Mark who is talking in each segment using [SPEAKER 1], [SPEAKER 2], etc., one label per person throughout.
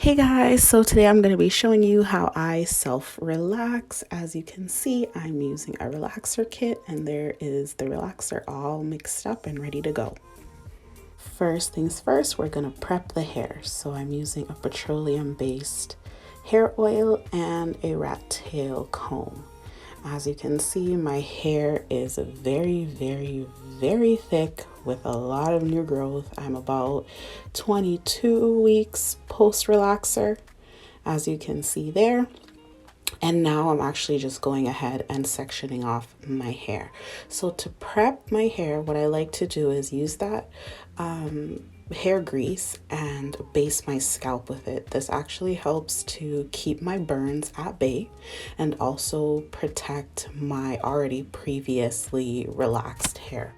[SPEAKER 1] Hey guys, so today I'm going to be showing you how I self-relax. As you can see, I'm using a relaxer kit and there is the relaxer all mixed up and ready to go. First things first, we're going to prep the hair. So I'm using a petroleum-based hair oil and a rat tail comb. As you can see, my hair is very thick with a lot of new growth. I'm about 22 weeks post relaxer, as you can see there. And now I'm actually just going ahead and sectioning off my hair. So to prep my hair, what I like to do is use that hair grease and base my scalp with it. This actually helps to keep my burns at bay and also protect my already previously relaxed hair.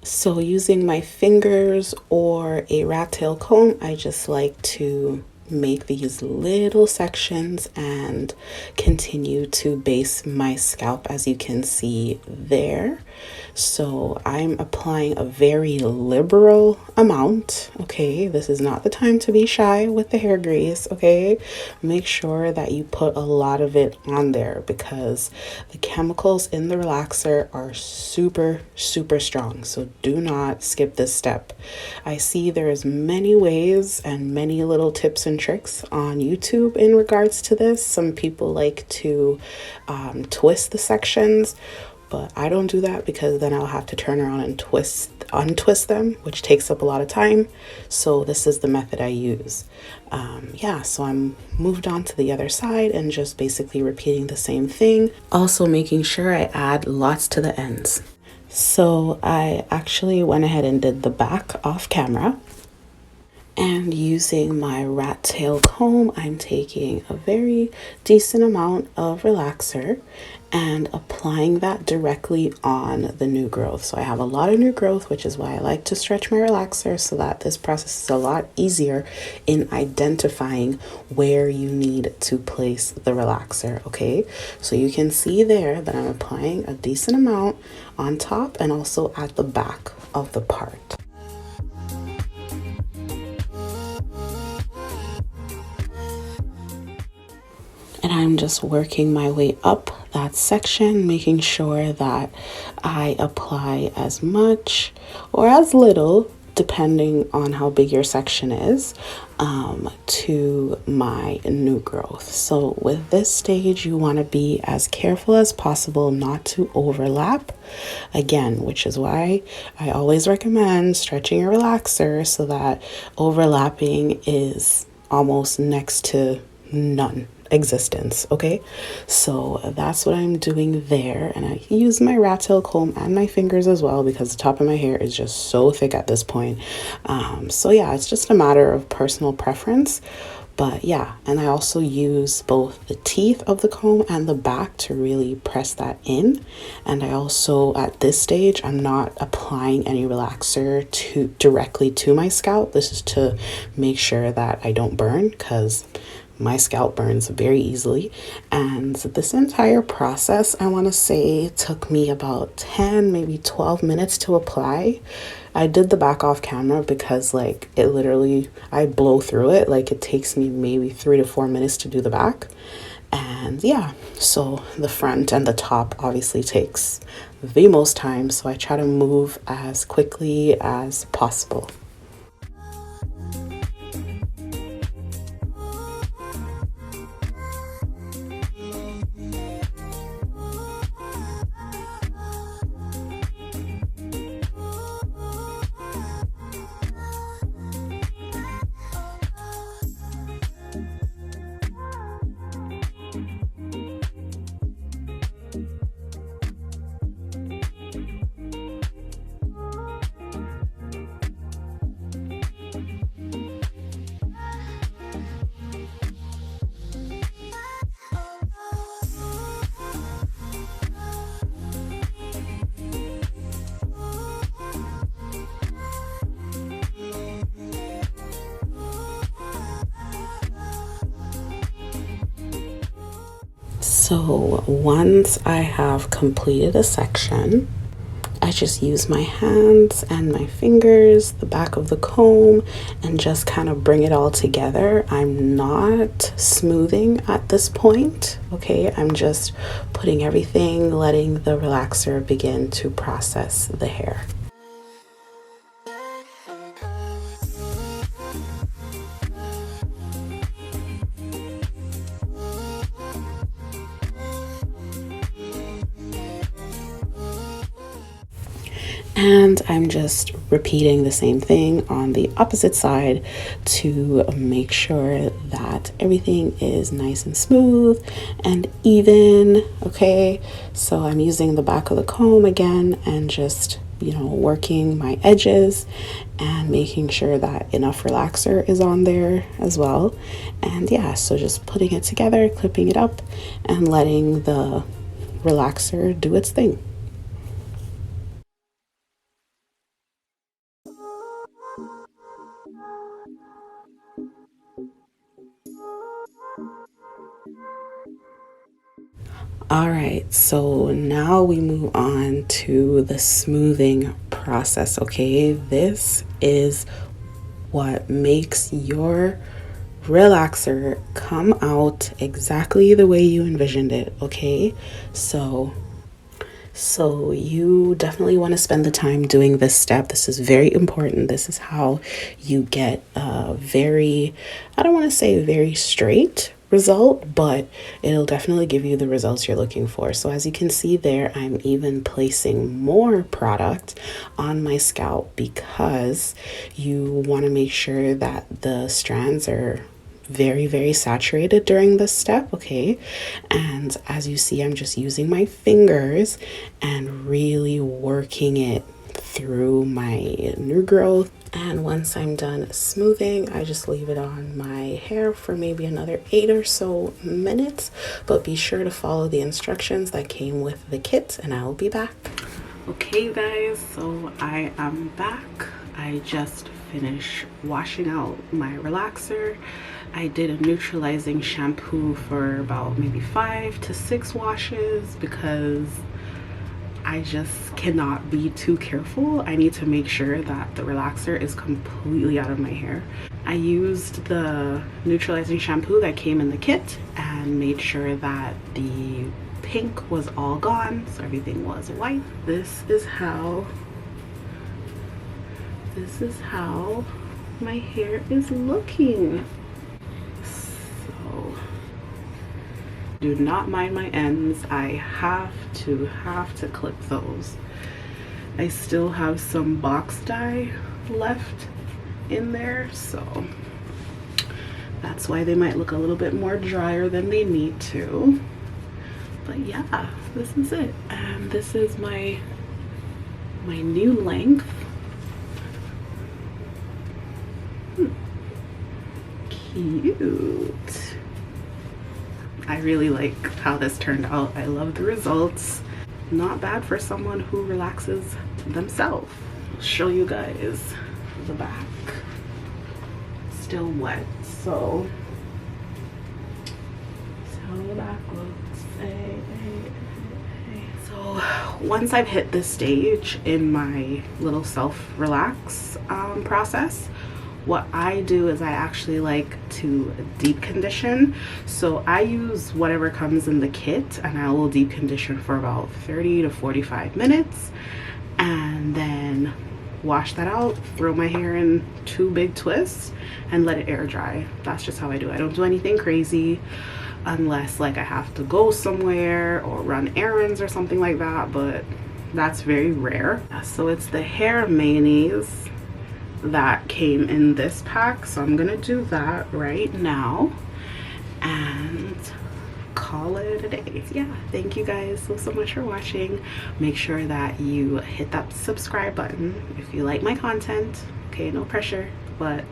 [SPEAKER 1] So using my fingers or a rat tail comb, I just like to make these little sections and continue to base my scalp, as you can see there. So I'm applying a very liberal amount. Okay, this is not the time to be shy with the hair grease. Okay, make sure that you put a lot of it on there because the chemicals in the relaxer are super strong. So do not skip this step. I see there's many ways and many little tips and tricks on YouTube in regards to this. Some people like to twist the sections, but I don't do that because then I'll have to turn around and untwist them, which takes up a lot of time. So this is the method I use. So I'm moved on to the other side and just basically repeating the same thing. Also making sure I add lots to the ends. So I actually went ahead and did the back off camera. And using my rat tail comb, I'm taking a very decent amount of relaxer and applying that directly on the new growth. So I have a lot of new growth, which is why I like to stretch my relaxer so that this process is a lot easier in identifying where you need to place the relaxer. Okay, so you can see there that I'm applying a decent amount on top and also at the back of the part. And I'm just working my way up that section, making sure that I apply as much or as little, depending on how big your section is, to my new growth. So with this stage, you want to be as careful as possible not to overlap. Again, which is why I always recommend stretching your relaxer so that overlapping is almost next to none existence. Okay, so that's what I'm doing there, and I use my rat tail comb and my fingers as well because the top of my hair is just so thick at this point. So yeah, it's just a matter of personal preference. But yeah, and I also use both the teeth of the comb and the back to really press that in. And I also, at this stage, I'm not applying any relaxer directly to my scalp. This is to make sure that I don't burn because my scalp burns very easily. And this entire process, I want to say, took me about 10, maybe 12 minutes to apply. I did the back off camera because like it literally, I blow through it. Like it takes me maybe 3 to 4 minutes to do the back. And yeah, so the front and the top obviously takes the most time. So I try to move as quickly as possible. So once I have completed a section, I just use my hands and my fingers, the back of the comb, and just kind of bring it all together. I'm not smoothing at this point, okay? I'm just putting everything, letting the relaxer begin to process the hair. And I'm just repeating the same thing on the opposite side to make sure that everything is nice and smooth and even, okay? So I'm using the back of the comb again and just, working my edges and making sure that enough relaxer is on there as well. And yeah, so just putting it together, clipping it up, and letting the relaxer do its thing. All right, so now we move on to the smoothing process, okay? This is what makes your relaxer come out exactly the way you envisioned it, okay? So you definitely want to spend the time doing this step. This is very important. This is how you get a very, I don't want to say very straight result, but it'll definitely give you the results you're looking for. So as you can see there, I'm even placing more product on my scalp because you want to make sure that the strands are very saturated during this step, okay? And as you see, I'm just using my fingers and really working it through my new growth. And once I'm done smoothing, I just leave it on my hair for maybe another 8 or so minutes. But be sure to follow the instructions that came with the kit, and I'll be back. Okay, you guys, so I am back. I just finished washing out my relaxer. I did a neutralizing shampoo for about maybe 5 to 6 washes because I just cannot be too careful. I need to make sure that the relaxer is completely out of my hair. I used the neutralizing shampoo that came in the kit and made sure that the pink was all gone, so everything was white. This is how my hair is looking. So do not mind my ends. I have to clip those. I still have some box dye left in there, so that's why they might look a little bit more drier than they need to. But yeah, this is it, and this is my new length. Cute. I really like how this turned out. I love the results. Not bad for someone who relaxes themselves. I'll show you guys the back. Still wet, so the back looks. So once I've hit this stage in my little self-relax process, what I do is I actually like to deep condition. So I use whatever comes in the kit and I will deep condition for about 30 to 45 minutes and then wash that out, throw my hair in 2 big twists and let it air dry. That's just how I do it. I don't do anything crazy unless like I have to go somewhere or run errands or something like that, but that's very rare. So it's the hair mayonnaise that came in this pack, so I'm gonna do that right now and call it a day. Yeah, thank you guys so much for watching. Make sure that you hit that subscribe button if you like my content. Okay, no pressure, but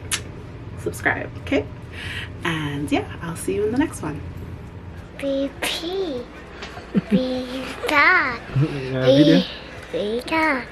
[SPEAKER 1] subscribe, okay? And yeah, I'll see you in the next one.
[SPEAKER 2] BP. Be that. Be that.